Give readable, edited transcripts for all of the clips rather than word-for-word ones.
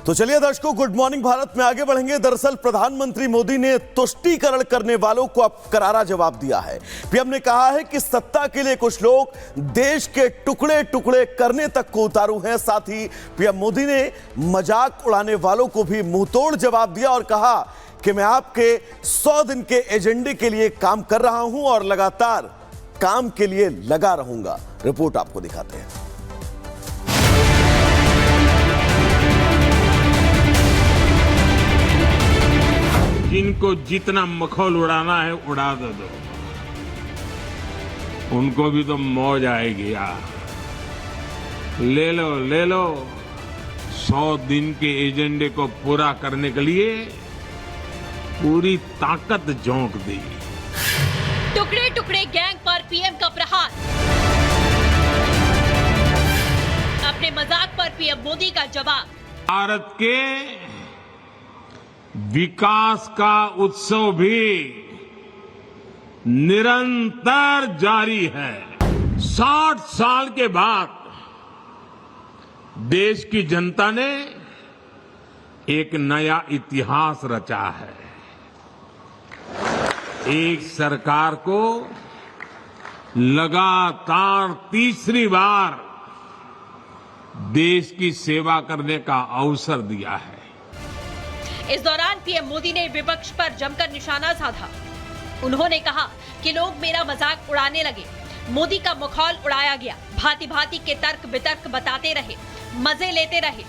तो चलिए दर्शकों, गुड मॉर्निंग भारत में आगे बढ़ेंगे। दरअसल प्रधानमंत्री मोदी ने तुष्टीकरण करने वालों को अब करारा जवाब दिया है। पीएम ने कहा है कि सत्ता के लिए कुछ लोग देश के टुकड़े टुकड़े करने तक को उतारू हैं। साथ ही पीएम मोदी ने मजाक उड़ाने वालों को भी मुंहतोड़ जवाब दिया और कहा कि मैं आपके 100 दिन के एजेंडे के लिए काम कर रहा हूं और लगातार काम के लिए लगा रहूंगा। रिपोर्ट आपको दिखाते हैं। जिनको जितना मखौल उड़ाना है उड़ा दो, उनको भी तो मौज आएगी यार। ले लो 100 दिन के एजेंडे को पूरा करने के लिए पूरी ताकत झोंक दी। टुकड़े टुकड़े गैंग पर पीएम का प्रहार। अपने मजाक पर पीएम मोदी का जवाब। भारत के विकास का उत्सव भी निरंतर जारी है। 60 साल के बाद देश की जनता ने एक नया इतिहास रचा है। एक सरकार को लगातार तीसरी बार देश की सेवा करने का अवसर दिया है। इस दौरान पीएम मोदी ने विपक्ष पर जमकर निशाना साधा। उन्होंने कहा कि लोग मेरा मजाक उड़ाने लगे, मोदी का मखौल उड़ाया गया, भांति भांति के तर्क वितर्क बताते रहे, मजे लेते रहे।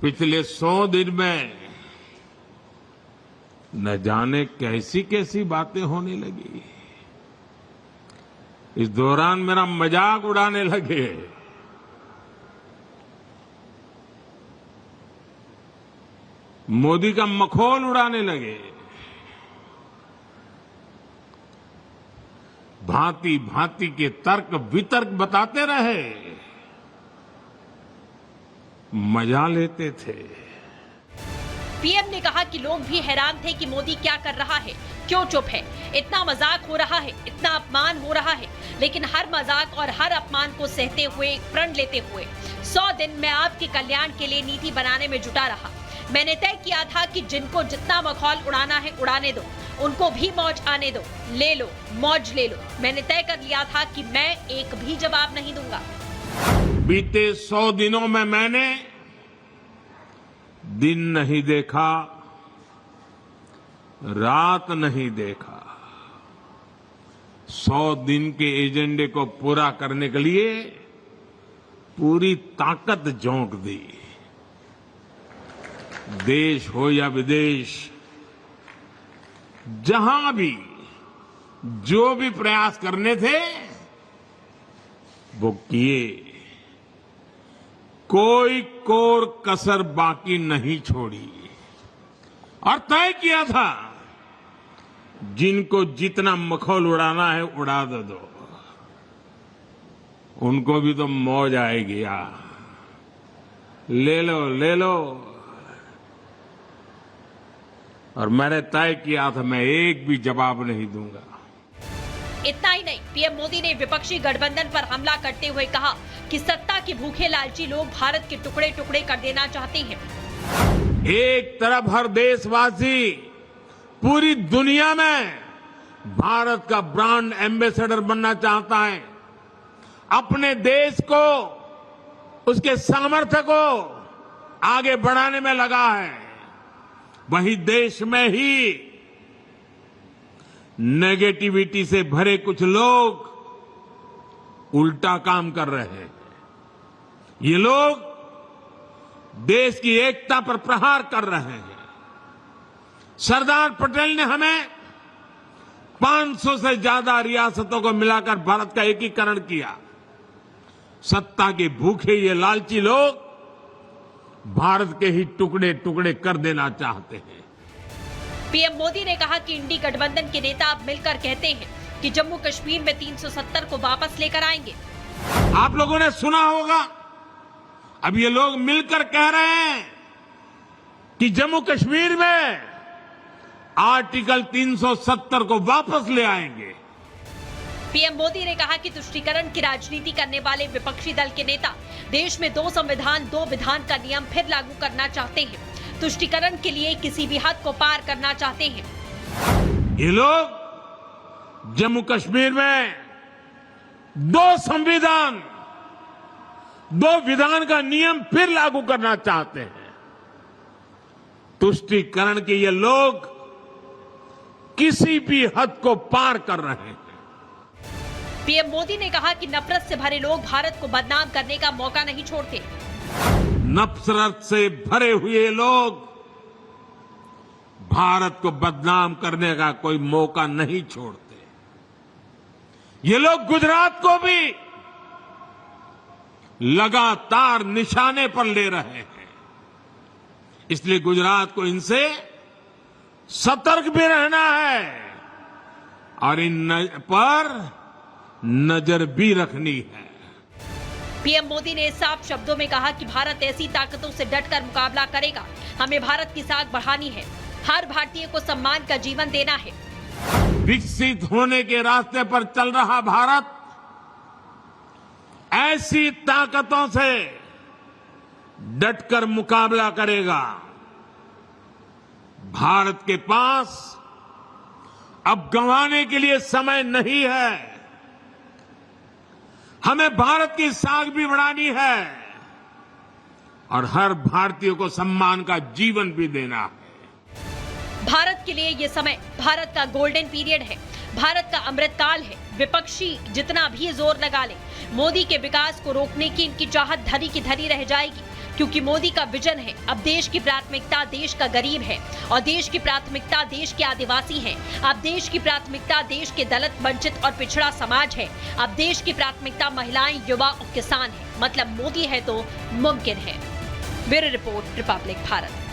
पिछले 100 दिन में न जाने कैसी कैसी बातें होने लगी। इस दौरान मेरा मजाक उड़ाने लगे। मोदी का मखौल उड़ाने लगे। भांति भांति के तर्क वितर्क बताते रहे, मजा लेते थे। पीएम ने कहा कि लोग भी हैरान थे कि मोदी क्या कर रहा है, क्यों चुप है, इतना मजाक हो रहा है, इतना अपमान हो रहा है। लेकिन हर मजाक और हर अपमान को सहते हुए, प्रण लेते हुए 100 दिन मैं आपके कल्याण के लिए नीति बनाने में जुटा रहा। मैंने तय किया था कि जिनको जितना मखौल उड़ाना है उड़ाने दो, उनको भी मौज आने दो, ले लो, मौज ले लो। मैंने तय कर लिया था कि मैं एक भी जवाब नहीं दूंगा। बीते 100 दिनों में मैंने दिन नहीं देखा, रात नहीं देखा। 100 दिन के एजेंडे को पूरा करने के लिए पूरी ताकत झोंक दी। देश हो या विदेश, जहां भी जो भी प्रयास करने थे वो किए। कोई कोर कसर बाकी नहीं छोड़ी और तय किया था जिनको जितना मखौल उड़ाना है उड़ा दो, उनको भी तो मौज आएगी यार। ले लो और मैंने तय किया था मैं एक भी जवाब नहीं दूंगा। इतना ही नहीं, पीएम मोदी ने विपक्षी गठबंधन पर हमला करते हुए कहा कि सत्ता के भूखे लालची लोग भारत के टुकड़े टुकड़े कर देना चाहते हैं। एक तरफ हर देशवासी पूरी दुनिया में भारत का ब्रांड एम्बेसडर बनना चाहता है, अपने देश को, उसके सामर्थ्य को आगे बढ़ाने में लगा है। वहीं देश में ही नेगेटिविटी से भरे कुछ लोग उल्टा काम कर रहे हैं। ये लोग देश की एकता पर प्रहार कर रहे हैं। सरदार पटेल ने हमें 500 से ज्यादा रियासतों को मिलाकर भारत का एकीकरण किया। सत्ता के भूखे ये लालची लोग भारत के ही टुकड़े टुकड़े कर देना चाहते हैं। पीएम मोदी ने कहा कि इंडी गठबंधन के नेता अब मिलकर कहते हैं कि जम्मू कश्मीर में 370 को वापस लेकर आएंगे। आप लोगों ने सुना होगा, अब ये लोग मिलकर कह रहे हैं कि जम्मू कश्मीर में आर्टिकल 370 को वापस ले आएंगे। पीएम मोदी ने कहा कि तुष्टीकरण की राजनीति करने वाले विपक्षी दल के नेता देश में 2 संविधान 2 विधान का नियम फिर लागू करना चाहते हैं। तुष्टीकरण के लिए किसी भी हद को पार करना चाहते हैं। ये लोग जम्मू कश्मीर में 2 संविधान 2 विधान का नियम फिर लागू करना चाहते हैं। तुष्टीकरण के ये लोग किसी भी हद को पार कर रहे हैं। पीएम मोदी ने कहा कि नफरत से भरे लोग भारत को बदनाम करने का मौका नहीं छोड़ते। नफरत से भरे हुए लोग भारत को बदनाम करने का कोई मौका नहीं छोड़ते। ये लोग गुजरात को भी लगातार निशाने पर ले रहे हैं। इसलिए गुजरात को इनसे सतर्क भी रहना है और इन पर नजर भी रखनी है। पीएम मोदी ने साफ शब्दों में कहा कि भारत ऐसी ताकतों से डटकर मुकाबला करेगा। हमें भारत की साख बढ़ानी है, हर भारतीय को सम्मान का जीवन देना है। विकसित होने के रास्ते पर चल रहा भारत ऐसी ताकतों से डटकर मुकाबला करेगा। भारत के पास अब गंवाने के लिए समय नहीं है। हमें भारत की साख भी बढ़ानी है और हर भारतीय को सम्मान का जीवन भी देना है। भारत के लिए ये समय भारत का गोल्डन पीरियड है, भारत का अमृतकाल है। विपक्षी जितना भी जोर लगा ले, मोदी के विकास को रोकने की इनकी चाहत धरी की धरी रह जाएगी, क्योंकि मोदी का विजन है अब देश की प्राथमिकता देश का गरीब है और देश की प्राथमिकता देश के आदिवासी हैं। अब देश की प्राथमिकता देश के दलित, वंचित और पिछड़ा समाज है। अब देश की प्राथमिकता महिलाएं, युवा और किसान है। मतलब मोदी है तो मुमकिन है। Bureau report, Republic Bharat.